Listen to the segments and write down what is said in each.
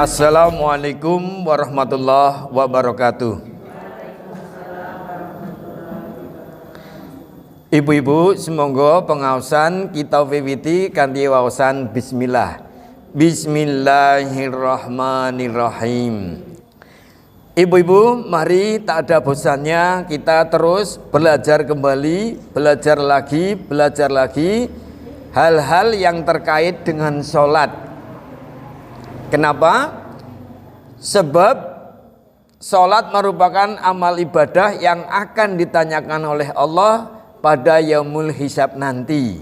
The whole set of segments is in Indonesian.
Assalamualaikum warahmatullahi wabarakatuh. Ibu-ibu, semoga pengaosan kita wiwiti kanthi waosan bismillah. Bismillahirrahmanirrahim. Ibu-ibu, mari tak ada bosannya kita terus belajar kembali, belajar lagi hal-hal yang terkait dengan sholat. Kenapa? Sebab sholat merupakan amal ibadah yang akan ditanyakan oleh Allah pada yaumul hisab nanti.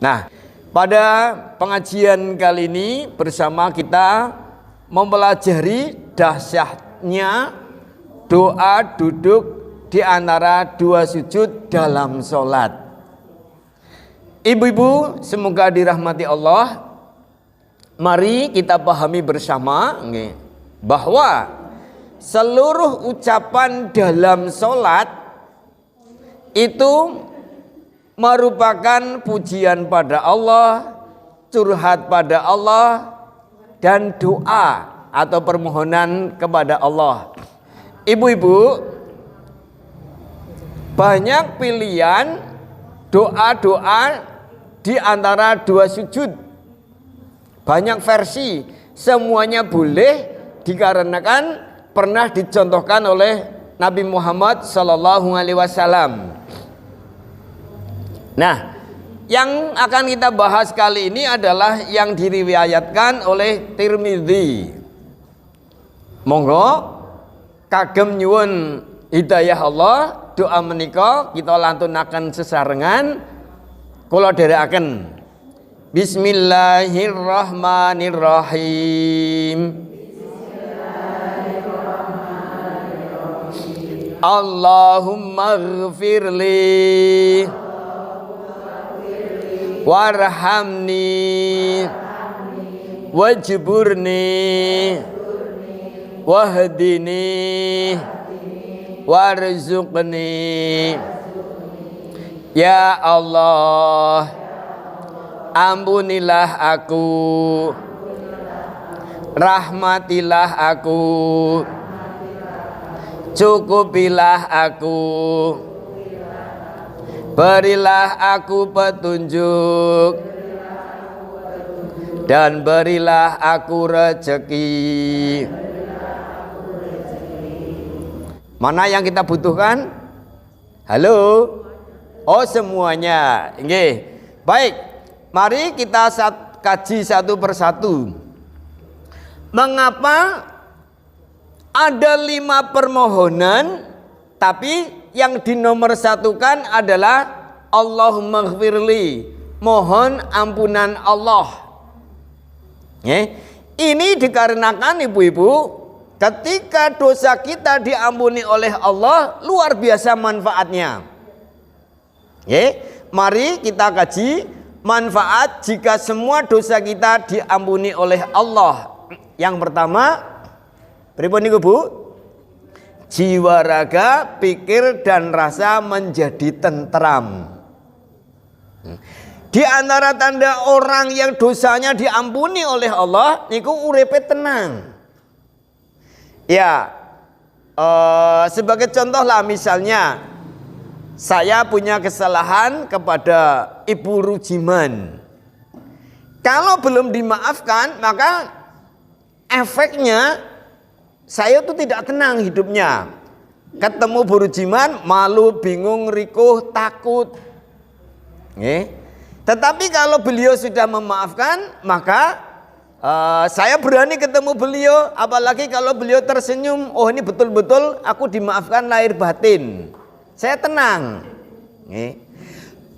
Nah, pada pengajian kali ini bersama kita mempelajari dahsyatnya doa duduk di antara dua sujud dalam sholat. Ibu-ibu, semoga dirahmati Allah. Mari kita pahami bersama bahwa seluruh ucapan dalam sholat itu merupakan pujian pada Allah, curhat pada Allah, dan doa atau permohonan kepada Allah. Ibu-ibu, banyak pilihan doa-doa di antara dua sujud. Banyak versi, semuanya boleh dikarenakan pernah dicontohkan oleh Nabi Muhammad SAW. Nah, yang akan kita bahas kali ini adalah yang diriwayatkan oleh Tirmidzi. Monggo kagem nyuwun hidayah Allah, doa menika kita lantunaken sesarengan. Kula dherekaken. Bismillahirrahmanirrahim. Allahumma ighfirli warhamni wajburni wahdini warzuqni. Ya Allah, ampunilah aku, rahmatilah aku, cukupilah aku, berilah aku petunjuk, dan berilah aku rezeki. Mana yang kita butuhkan? Halo? Oh, semuanya. Nggih. Baik. Mari kita kaji satu persatu. Mengapa ada 5 permohonan, tapi yang dinomorsatukan adalah Allahumma ighfirli, mohon ampunan Allah. Ini dikarenakan ibu-ibu, ketika dosa kita diampuni oleh Allah, luar biasa manfaatnya. Mari kita kaji manfaat jika semua dosa kita diampuni oleh Allah. Yang pertama, pripun niku Bu? Jiwa, raga, pikir dan rasa menjadi tentram. Di antara tanda orang yang dosanya diampuni oleh Allah niku uripe tenang. Ya, sebagai contoh lah, misalnya saya punya kesalahan kepada Ibu Rujiman. Kalau belum dimaafkan, maka efeknya saya tuh tidak tenang hidupnya. Ketemu Bu Rujiman, malu, bingung, rikuh, takut. Tetapi kalau beliau sudah memaafkan, maka saya berani ketemu beliau. Apalagi kalau beliau tersenyum, oh ini betul-betul aku dimaafkan lahir batin. Saya tenang.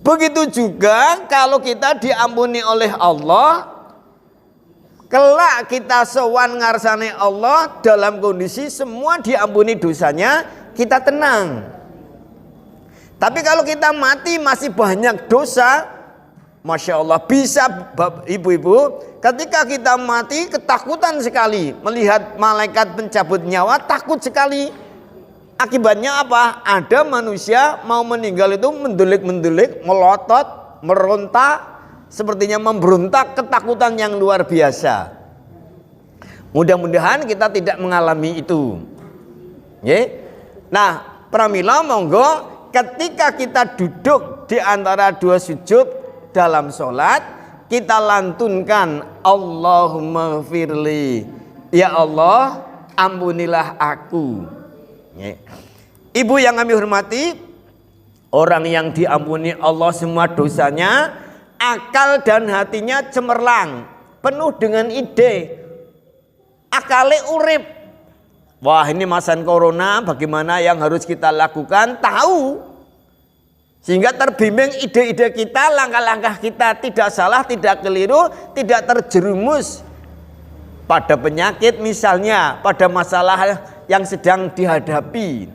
Begitu juga kalau kita diampuni oleh Allah, kelak kita sowan ngarsane Allah dalam kondisi semua diampuni dosanya, kita tenang. Tapi kalau kita mati masih banyak dosa, Masya Allah, bisa ibu-ibu, ketika kita mati ketakutan sekali melihat malaikat pencabut nyawa, takut sekali. Akibatnya apa? Ada manusia mau meninggal itu mendelik-mendelik, melotot, meronta, sepertinya memberontak, ketakutan yang luar biasa. Mudah-mudahan kita tidak mengalami itu. Nah, pramila monggo ketika kita duduk di antara dua sujud dalam sholat, kita lantunkan Allahumma firli, ya Allah ampunilah aku. Ibu yang kami hormati, orang yang diampuni Allah semua dosanya, akal dan hatinya cemerlang, penuh dengan ide, akale urip. Wah, ini masa corona, bagaimana yang harus kita lakukan, tahu. Sehingga terbimbing ide-ide kita, langkah-langkah kita tidak salah, tidak keliru, tidak terjerumus pada penyakit misalnya, pada masalah yang sedang dihadapi.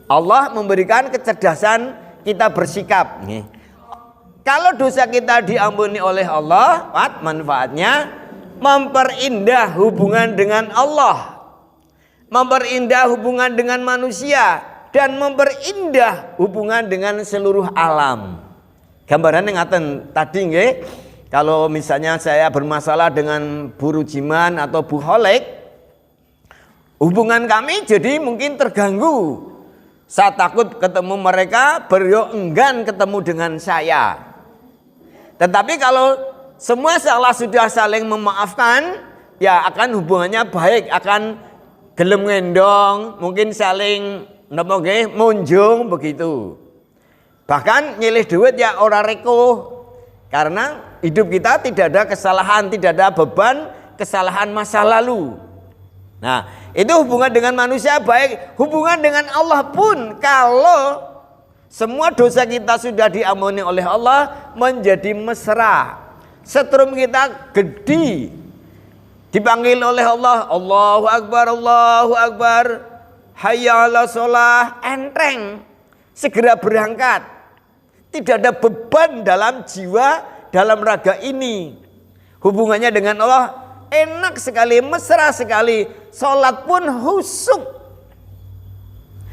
Allah memberikan kecerdasan kita bersikap. Kalau dosa kita diampuni oleh Allah, manfaatnya memperindah hubungan dengan Allah, memperindah hubungan dengan manusia, dan memperindah hubungan dengan seluruh alam. Gambaran yang ngaten tadi nggih, kalau misalnya saya bermasalah dengan Bu Rujiman atau Bu Holek, hubungan kami jadi mungkin terganggu. Saya takut ketemu mereka, beliau enggan ketemu dengan saya. Tetapi kalau semua salah sudah saling memaafkan, ya akan hubungannya baik, akan gelem ngendong, mungkin saling munjung begitu. Bahkan nyilih duit ya ora reko, karena hidup kita tidak ada kesalahan, tidak ada beban kesalahan masa lalu. Nah, itu hubungan dengan manusia baik, hubungan dengan Allah pun kalau semua dosa kita sudah diampuni oleh Allah menjadi mesra. Setrum kita gede, dipanggil oleh Allah, Allahu Akbar, Allahu Akbar, hayya 'alas shalah, enteng, segera berangkat. Tidak ada beban dalam jiwa, dalam raga ini. Hubungannya dengan Allah enak sekali, mesra sekali. Sholat pun khusyuk.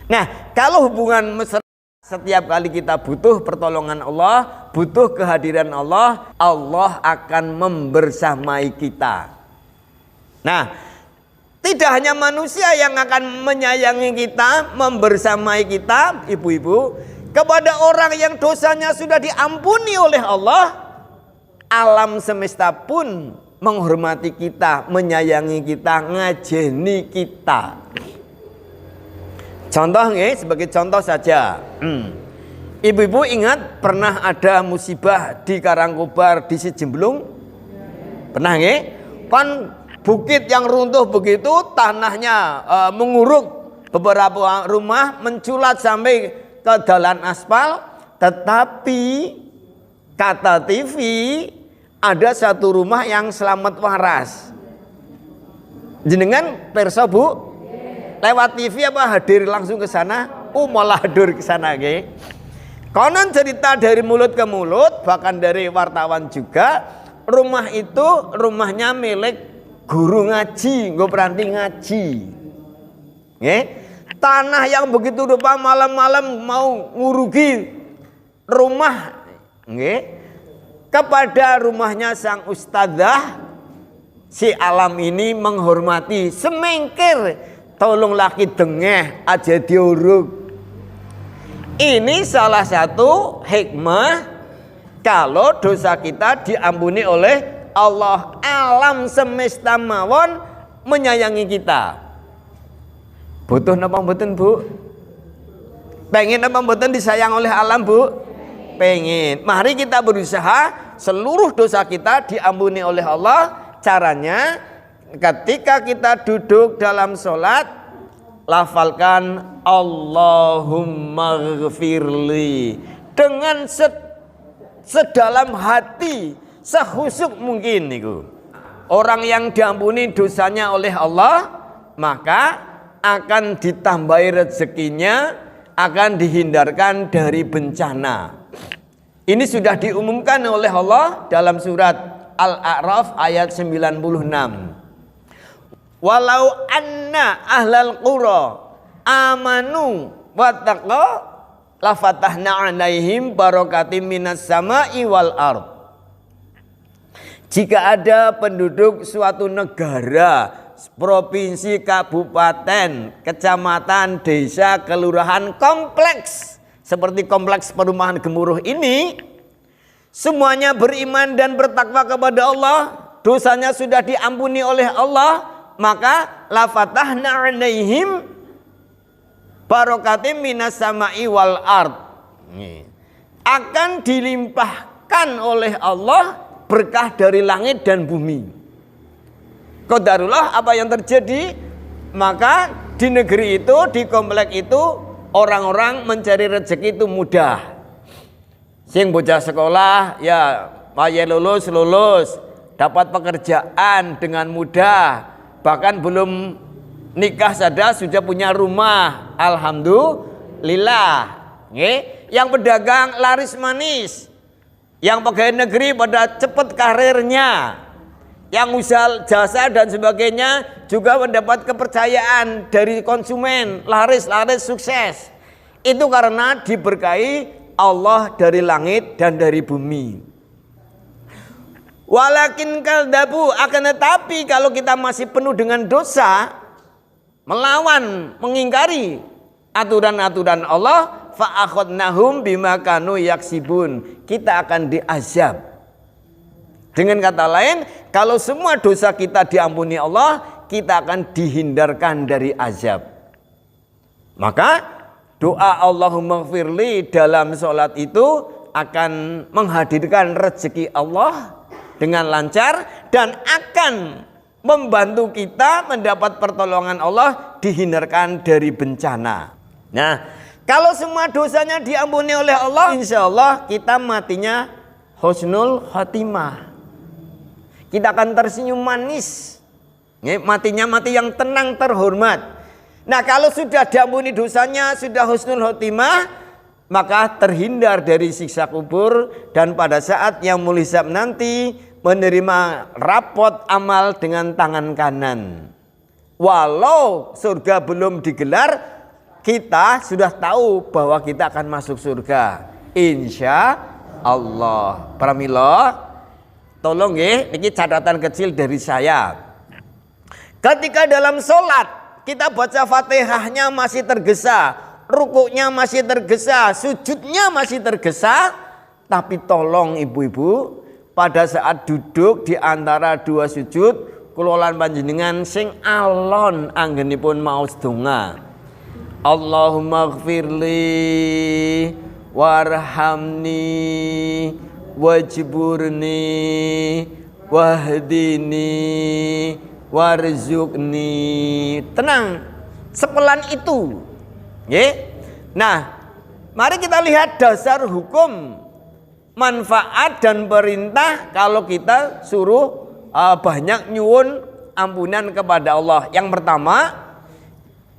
Nah, kalau hubungan mesra, setiap kali kita butuh pertolongan Allah, butuh kehadiran Allah, Allah akan membersamai kita. Nah, tidak hanya manusia yang akan menyayangi kita, membersamai kita, ibu-ibu, kepada orang yang dosanya sudah diampuni oleh Allah, alam semesta pun menghormati kita, menyayangi kita, ngajeni kita. Contoh sebagai contoh saja. Ibu-ibu ingat pernah ada musibah di Karangkobar di Sijemblung? Pernah nggih? Kan bukit yang runtuh begitu, tanahnya menguruk, beberapa rumah menculat sampai ke jalan aspal, tetapi kata TV ada satu rumah yang selamat waras. Jenengan perso Bu? Lewat TV apa hadir langsung ke sana? Malah hadir ke sana nggih. Konon cerita dari mulut ke mulut, bahkan dari wartawan juga, rumah itu rumahnya milik guru ngaji, nggo peranti ngaji. Nggih. Tanah yang begitu rupa malam-malam mau ngurugi rumah, nggih. Kepada rumahnya sang ustadzah, si alam ini menghormati, semengkir, tolong laki dengeh aja diuruk. Ini salah satu hikmah kalau dosa kita diampuni oleh Allah. Alam semesta mawon menyayangi kita. Butuh napa mboten Bu? Pengen napa mboten disayang oleh alam Bu? Pengen. Mari kita berusaha seluruh dosa kita diampuni oleh Allah. Caranya ketika kita duduk dalam sholat, lafalkan Allahumma ghfirli dengan sedalam hati, sehusyuk mungkin niku. Orang yang diampuni dosanya oleh Allah, maka akan ditambahi rezekinya, akan dihindarkan dari bencana. Ini sudah diumumkan oleh Allah dalam surat Al-A'raf ayat 96. Walau anna ahlal qura amanu wattaqu lafatahna alaihim barakatim minas sama'i wal ard. Jika ada penduduk suatu negara, provinsi, kabupaten, kecamatan, desa, kelurahan, kompleks seperti kompleks perumahan Gemuruh ini, semuanya beriman dan bertakwa kepada Allah, dosanya sudah diampuni oleh Allah, maka la fatahna 'alaihim barakatim minas sama'i wal ard. Akan dilimpahkan oleh Allah berkah dari langit dan bumi. Qadarullah, apa yang terjadi? Maka di negeri itu, di komplek itu, orang-orang mencari rezeki itu mudah. Sing bocah sekolah ya maya lulus, dapat pekerjaan dengan mudah. Bahkan belum nikah saja sudah punya rumah. Alhamdulillah. Yang pedagang laris manis, yang pegawai negeri pada cepat karirnya, yang usaha jasa dan sebagainya juga mendapat kepercayaan dari konsumen, laris sukses. Itu karena diberkahi Allah dari langit dan dari bumi. Walakin kaldabu, akan tetapi kalau kita masih penuh dengan dosa, melawan, mengingkari aturan-aturan Allah, fa'akhadnahum bima kanu yaksibun, kita akan diazab. Dengan kata lain, kalau semua dosa kita diampuni Allah, kita akan dihindarkan dari azab. Maka doa Allahumma gfirli dalam sholat itu akan menghadirkan rezeki Allah dengan lancar dan akan membantu kita mendapat pertolongan Allah, dihindarkan dari bencana. Nah, kalau semua dosanya diampuni oleh Allah, insya Allah kita matinya husnul khotimah. Kita akan tersenyum manis. Matinya mati yang tenang, terhormat. Nah, kalau sudah diampuni dosanya, sudah husnul khotimah, maka terhindar dari siksa kubur. Dan pada saat yang mulisab nanti menerima rapot amal dengan tangan kanan. Walau surga belum digelar, kita sudah tahu bahwa kita akan masuk surga, insya Allah. Pramila, tolong ya, ini catatan kecil dari saya. Ketika dalam sholat kita baca fatihahnya masih tergesa, rukuknya masih tergesa, sujudnya masih tergesa, tapi tolong ibu-ibu, pada saat duduk di antara dua sujud, kulolan panjenengan sing alon anggenipun maos donga. Allahumma gfirli warhamni wajburni wahdini warzuqni. Tenang, sepelan itu. Nah, mari kita lihat dasar hukum, manfaat dan perintah kalau kita suruh banyak nyuwun ampunan kepada Allah. Yang pertama,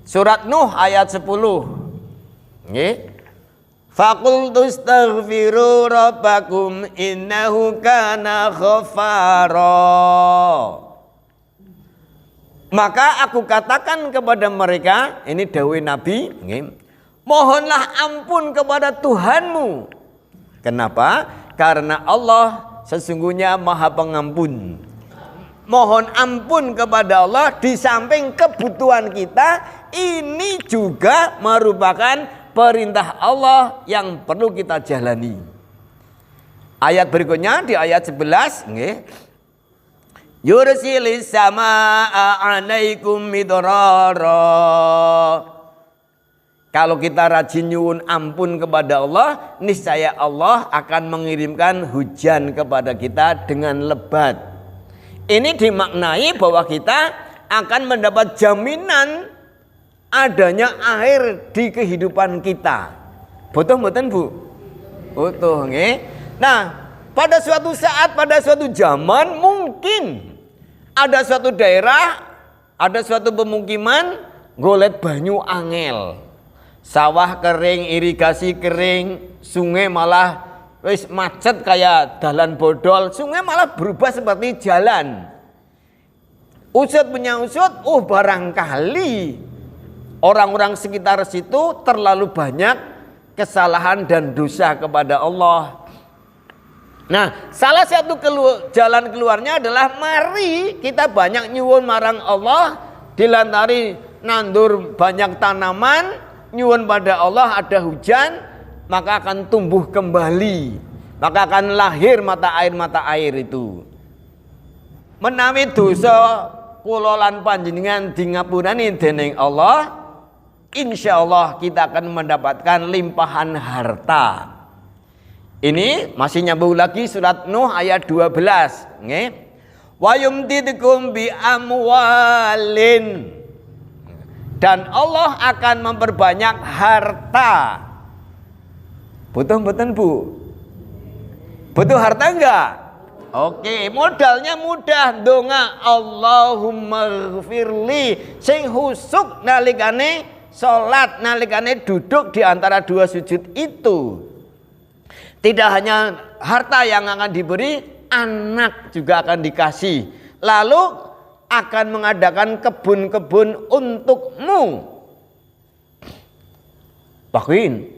surat Nuh ayat 10. Faqultu astaghfiru rabbakum innahu kana ghaffara. Maka aku katakan kepada mereka, ini dawuh Nabi, mohonlah ampun kepada Tuhanmu. Kenapa? Karena Allah sesungguhnya Maha Pengampun. Mohon ampun kepada Allah di samping kebutuhan kita, ini juga merupakan perintah Allah yang perlu kita jalani. Ayat berikutnya di ayat 11, yursilis samaa 'alaikum midrara. Kalau kita rajin nyuwun ampun kepada Allah, niscaya Allah akan mengirimkan hujan kepada kita dengan lebat. Ini dimaknai bahwa kita akan mendapat jaminan adanya air di kehidupan kita. Betul mboten, Bu? Betul nggih. Nah, pada suatu saat, pada suatu zaman mungkin ada suatu daerah, ada suatu pemukiman golet banyu angel. Sawah kering, irigasi kering, sungai malah wis macet kayak dalan bodol, sungai malah berubah seperti jalan. Usut punya usut, barangkali orang-orang sekitar situ terlalu banyak kesalahan dan dosa kepada Allah. Nah, salah satu jalan keluarnya adalah mari kita banyak nyuwun marang Allah, dilantari nandur banyak tanaman, nyuwun pada Allah ada hujan, maka akan tumbuh kembali, maka akan lahir mata air itu. Menawi dosa kula lan panjenengan di ngapurani dening Allah, insyaallah kita akan mendapatkan limpahan harta. Ini masih nyambung lagi surat Nuh ayat 12, nggih. Wa yumdidukum bi amwalin. Dan Allah akan memperbanyak harta. Butuh mboten, Bu? Butuh harta enggak? Oke, modalnya mudah, donga Allahumma ghfirli, sing husuk nalikane salat, nalikane duduk di antara dua sujud itu. Tidak hanya harta yang akan diberi, anak juga akan dikasih. Lalu akan mengadakan kebun-kebun untukmu. Pak Win,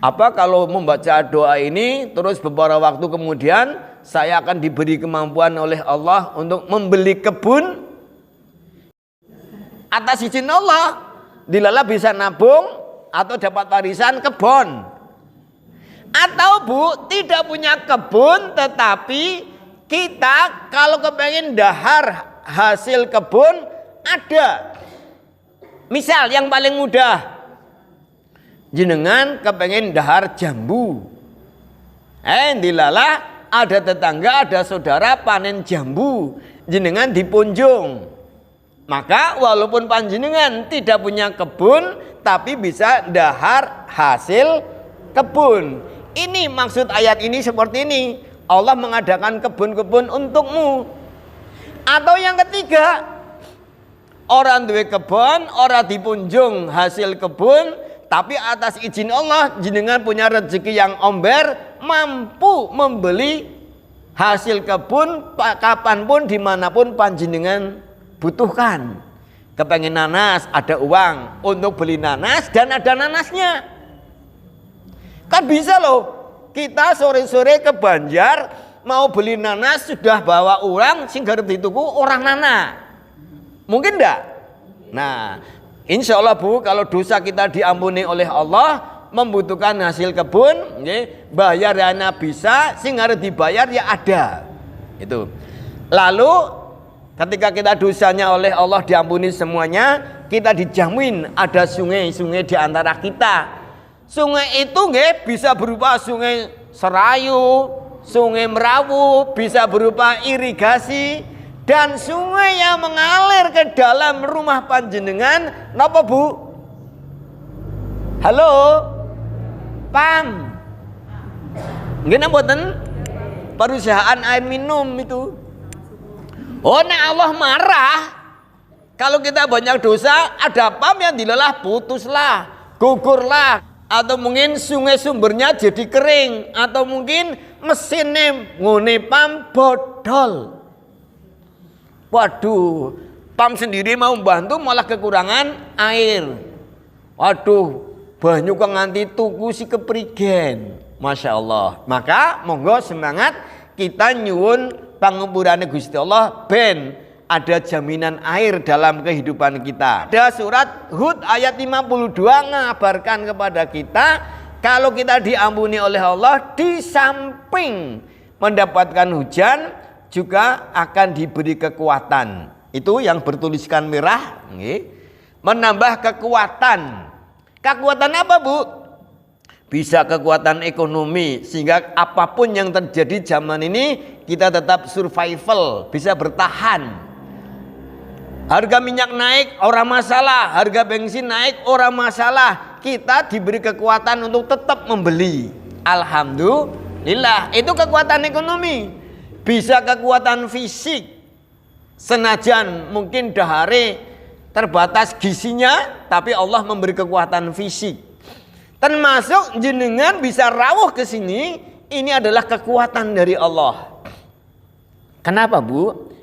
apa kalau membaca doa ini terus beberapa waktu kemudian saya akan diberi kemampuan oleh Allah untuk membeli kebun atas izin Allah, dilala bisa nabung atau dapat warisan kebun. Atau Bu, tidak punya kebun tetapi kita kalau kepengen dahar hasil kebun ada. Misal yang paling mudah, jenengan kepengen dahar jambu. Dilala ada tetangga, ada saudara panen jambu, jenengan dipunjung. Maka walaupun panjenengan tidak punya kebun tapi bisa dahar hasil kebun. Ini maksud ayat ini seperti ini. Allah mengadakan kebun-kebun untukmu. Atau yang ketiga, orang duwe kebun, orang dipunjung hasil kebun, tapi atas izin Allah jenengan punya rezeki yang omber, mampu membeli hasil kebun kapanpun dimanapun panjenengan butuhkan. Kepengen nanas, ada uang untuk beli nanas dan ada nanasnya. Kan bisa loh, kita sore-sore ke Banjar mau beli nanas sudah bawa orang sing garep dituku orang nana. Mungkin enggak? Nah, insya Allah Bu, kalau dosa kita diampuni oleh Allah, membutuhkan hasil kebun, bayarnya bisa, sing harus dibayar ya ada. Itu. Lalu ketika kita dosanya oleh Allah diampuni semuanya, kita dijamin ada sungai-sungai di antara kita. Sungai itu bisa berupa sungai Serayu, sungai Merawu, bisa berupa irigasi, dan sungai yang mengalir ke dalam rumah panjenengan. Napa Bu? Halo? PAM? Nggih mboten? Perusahaan air minum itu. Oh, nek Allah marah kalau kita banyak dosa, ada PAM yang dilelah, putuslah, gugurlah. Atau mungkin sungai sumbernya jadi kering, atau mungkin mesinnya ngone PAM bodol. Waduh, PAM sendiri mau membantu malah kekurangan air. Waduh, banyak kok nganti tuku si keprigen. Masya Allah. Maka monggo semangat kita nyuwun pangapurane Gusti Allah ben ada jaminan air dalam kehidupan kita. Ada surat Hud ayat 52 ngabarkan kepada kita kalau kita diampuni oleh Allah, di samping mendapatkan hujan juga akan diberi kekuatan. Itu yang bertuliskan merah, menambah kekuatan. Kekuatan apa Bu? Bisa kekuatan ekonomi, sehingga apapun yang terjadi zaman ini kita tetap survival, bisa bertahan. Harga minyak naik orang masalah, harga bensin naik orang masalah, kita diberi kekuatan untuk tetap membeli. Alhamdulillah, itu kekuatan ekonomi. Bisa kekuatan fisik, senajan mungkin dahare terbatas gizinya, tapi Allah memberi kekuatan fisik. Termasuk jenengan bisa rawuh ke sini, ini adalah kekuatan dari Allah. Kenapa Bu?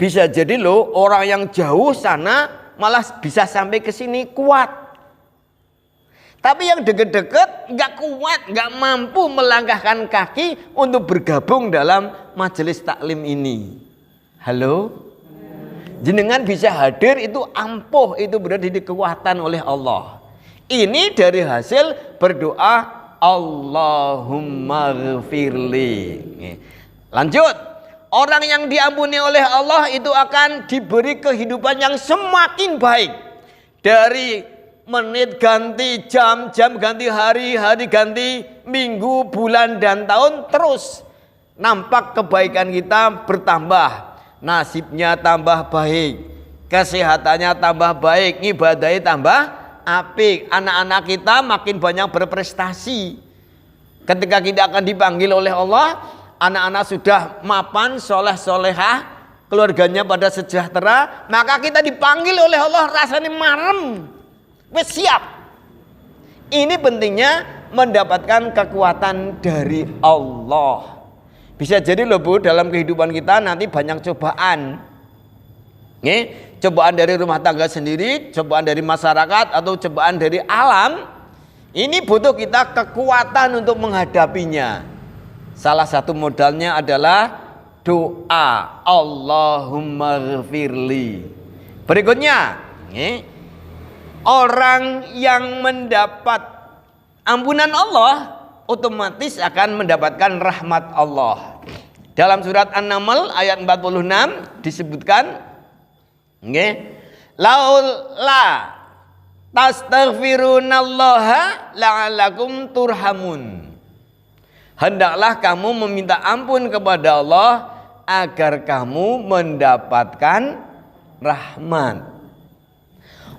Bisa jadi loh orang yang jauh sana malah bisa sampai ke sini kuat. Tapi yang deket-deket nggak kuat, nggak mampu melangkahkan kaki untuk bergabung dalam majelis taklim ini. Halo? Jenengan bisa hadir itu ampuh, itu berarti dikekuatan oleh Allah. Ini dari hasil berdoa Allahumma ghfirli. Lanjut. Orang yang diampuni oleh Allah itu akan diberi kehidupan yang semakin baik. Dari menit ganti jam, jam ganti hari, hari ganti minggu, bulan dan tahun, terus nampak kebaikan kita bertambah. Nasibnya tambah baik, kesehatannya tambah baik, ibadahnya tambah apik. Anak-anak kita makin banyak berprestasi. Ketika kita akan dipanggil oleh Allah, anak-anak sudah mapan, soleh solehah, keluarganya pada sejahtera, maka kita dipanggil oleh Allah rasanya marem, wes siap. Ini pentingnya mendapatkan kekuatan dari Allah. Bisa jadi loh Bu, dalam kehidupan kita nanti banyak cobaan. Cobaan dari rumah tangga sendiri, cobaan dari masyarakat, atau cobaan dari alam. Ini butuh kita kekuatan untuk menghadapinya. Salah satu modalnya adalah doa Allahumma ghfirli. Berikutnya, orang yang mendapat ampunan Allah otomatis akan mendapatkan rahmat Allah. Dalam surat An-Naml ayat 46 disebutkan, laula tastaghfirunallaha la'alakum turhamun. Hendaklah kamu meminta ampun kepada Allah agar kamu mendapatkan rahmat.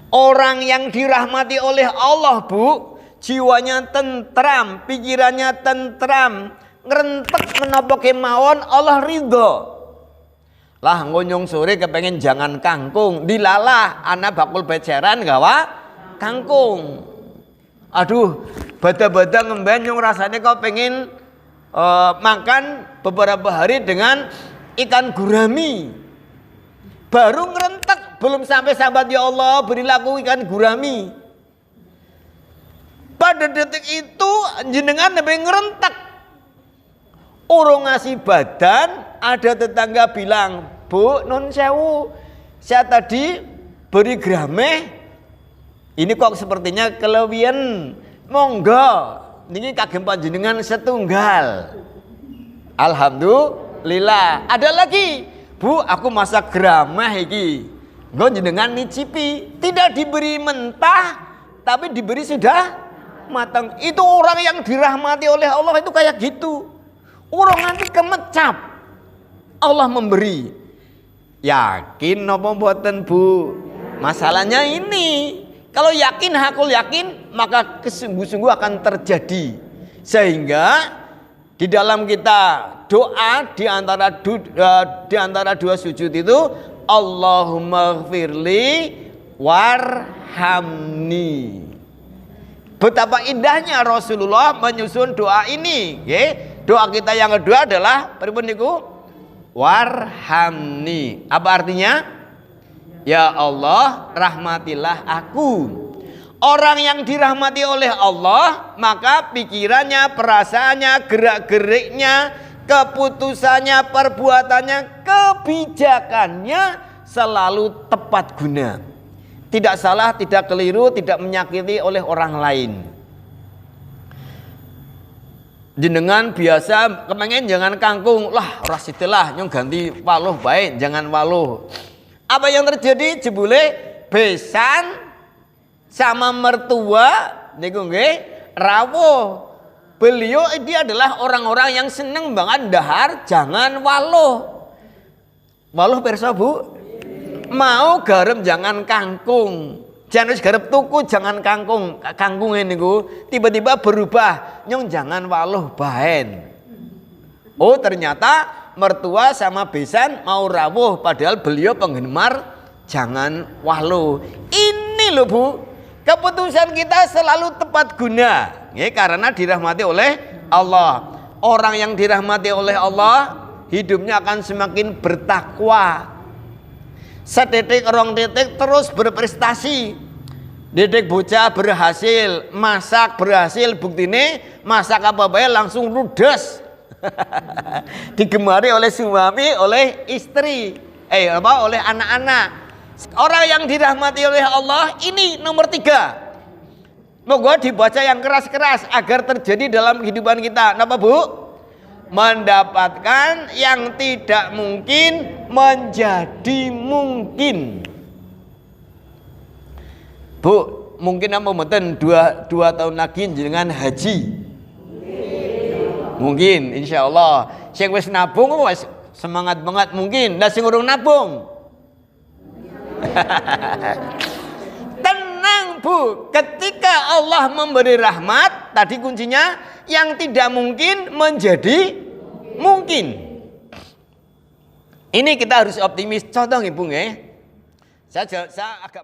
Orang yang dirahmati oleh Allah, Bu, jiwanya tentram, pikirannya tentram, ngerentek menapa kemawon Allah ridho. Lah ngonyong sore kepengen jangan kangkung, dilalah anak bakul beceran gawa kangkung. Aduh, bada-bada ngemben yang rasanya kau pengen makan beberapa hari dengan ikan gurami. Baru ngerentek, belum sampai sahabat, ya Allah berilah aku ikan gurami. Pada detik itu jenengan lebih ngerentek. Urung ngasih badan, ada tetangga bilang, Bu, nun sewu, saya tadi beri grameh, ini kok sepertinya kelebihan, monggo, ini kagem panjenengan setunggal. Alhamdulillah. Ada lagi, Bu, aku masak grameh iki, nggo jenengan nicipi, tidak diberi mentah, tapi diberi sudah matang. Itu orang yang dirahmati oleh Allah itu kayak gitu. Orang nanti kemecap, Allah memberi. Yakin napa mboten, Bu? Masalahnya ini, kalau yakin, hakul yakin, maka kesungguh-sungguh akan terjadi. Sehingga di dalam kita doa di antara dua sujud itu, Allahumma ghfirli warhamni. Betapa indahnya Rasulullah menyusun doa ini. Doa kita yang kedua adalah pripun niku? Warhamni. Apa artinya? Ya Allah, rahmatilah aku. Orang yang dirahmati oleh Allah, maka pikirannya, perasaannya, gerak-geriknya, keputusannya, perbuatannya, kebijakannya selalu tepat guna. Tidak salah, tidak keliru, tidak menyakiti oleh orang lain. Jenengan biasa kepengen jangan kangkung, lah rasitelah nyong ganti waluh baik, jangan waluh. Apa yang terjadi? Jebule besan sama mertua niku nggih rawuh. Beliau dia adalah orang-orang yang seneng banget dahar jangan waluh. Waluh pirsa, Bu? Mau garam jangan kangkung. Jangan garap tuku jangan kangkung. Kangkung ini tiba-tiba berubah, nyong jangan waluh bahen. Oh, ternyata mertua sama besan mau rawuh, padahal beliau penggemar jangan waluh. Ini loh, Bu, keputusan kita selalu tepat guna, karena dirahmati oleh Allah. Orang yang dirahmati oleh Allah hidupnya akan semakin bertakwa. Sedetik rong detik terus berprestasi. Didik bocah berhasil, masak berhasil, buktine masak apa bae langsung ludes. Digemari oleh suami, oleh istri, oleh anak-anak. Orang yang dirahmati oleh Allah ini nomor 3. Moga dibaca yang keras-keras agar terjadi dalam kehidupan kita. Napa Bu? Mendapatkan yang tidak mungkin menjadi mungkin. Bu, mungkin apa mboten 2 tahun lagi jenengan haji? Mungkin, insya Allah. Sing wis nabung wis semangat banget mungkin. Lah sing urung nabung. Tenang Bu, ketika Allah memberi rahmat, tadi kuncinya yang tidak mungkin menjadi mungkin. Ini kita harus optimis. Contoh Ibu nggih. Saya agak